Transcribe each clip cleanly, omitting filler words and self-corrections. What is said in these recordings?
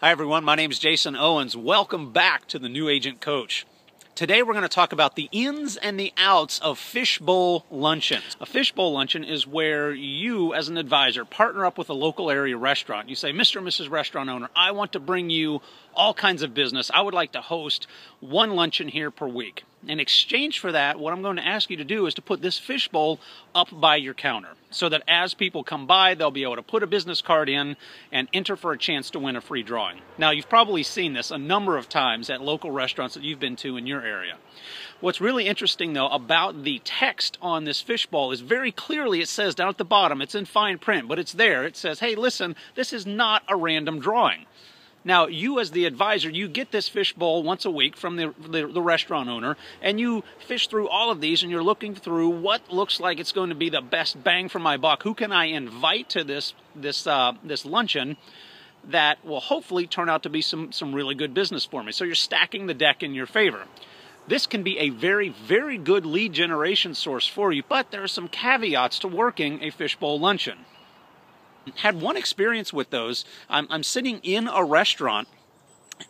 Hi everyone, my name is Jason Owens. Welcome back to the New Agent Coach. Today we're going to talk about the ins and the outs of Fishbowl Luncheons. A Fishbowl Luncheon is where you, as an advisor, partner up with a local area restaurant. You say, Mr. and Mrs. Restaurant Owner, I want to bring you all kinds of business. I would like to host one luncheon here per week. In exchange for that, what I'm going to ask you to do is to put this fishbowl up by your counter so that as people come by, they'll be able to put a business card in and enter for a chance to win a free drawing. Now, you've probably seen this a number of times at local restaurants that you've been to in your area. What's really interesting, though, about the text on this fishbowl is very clearly it says down at the bottom, it's in fine print, but it's there. It says, hey, listen, this is not a random drawing. Now, you as the advisor, you get this fishbowl once a week from the restaurant owner, and you fish through all of these, and you're looking through what looks like it's going to be the best bang for my buck. Who can I invite to this luncheon that will hopefully turn out to be some really good business for me? So you're stacking the deck in your favor. This can be a very, very good lead generation source for you, but there are some caveats to working a fishbowl luncheon. Had one experience with those. I'm sitting in a restaurant,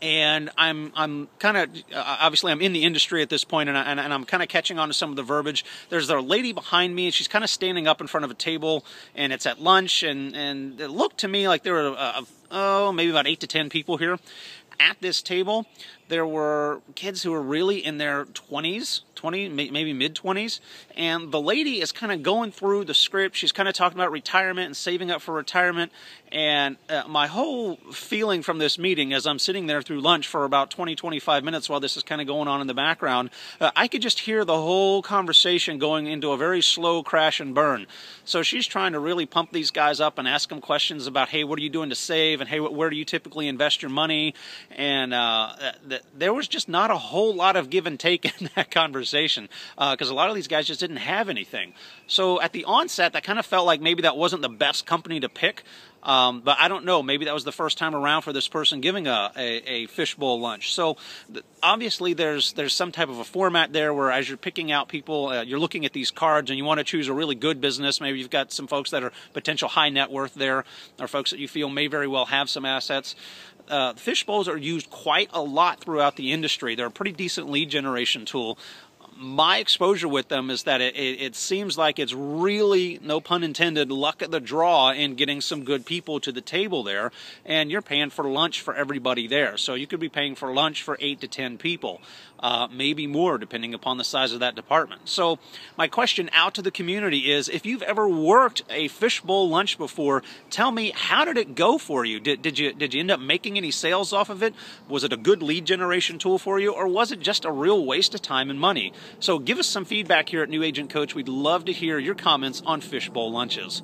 and I'm kind of obviously I'm in the industry at this point, and I'm kind of catching on to some of the verbiage. There's a lady behind me, and she's kind of standing up in front of a table, and it's at lunch, and it looked to me like there were maybe about 8 to 10 people here at this table. There were kids who were really in their 20s, maybe mid-20s, and the lady is kind of going through the script. She's kind of talking about retirement and saving up for retirement, and my whole feeling from this meeting as I'm sitting there through lunch for about 20-25 minutes while this is kind of going on in the background, I could just hear the whole conversation going into a very slow crash and burn. So she's trying to really pump these guys up and ask them questions about, hey, what are you doing to save, and hey, where do you typically invest your money? And there was just not a whole lot of give and take in that conversation because a lot of these guys just didn't have anything. So at the onset, that kind of felt like maybe that wasn't the best company to pick. But I don't know, maybe that was the first time around for this person giving a fishbowl lunch. So obviously there's some type of a format there where as you're picking out people, you're looking at these cards and you want to choose a really good business. Maybe you've got some folks that are potential high net worth there, or folks that you feel may very well have some assets. Fishbowls are used quite a lot throughout the industry. They're a pretty decent lead generation tool. My exposure with them is that it seems like it's really, no pun intended, luck of the draw in getting some good people to the table there, and you're paying for lunch for everybody there. So you could be paying for lunch for 8 to 10 people, maybe more depending upon the size of that department. So my question out to the community is, if you've ever worked a fishbowl lunch before, tell me, how did it go for you? Did you end up making any sales off of it? Was it a good lead generation tool for you, or was it just a real waste of time and money? So give us some feedback here at New Agent Coach. We'd love to hear your comments on fishbowl lunches.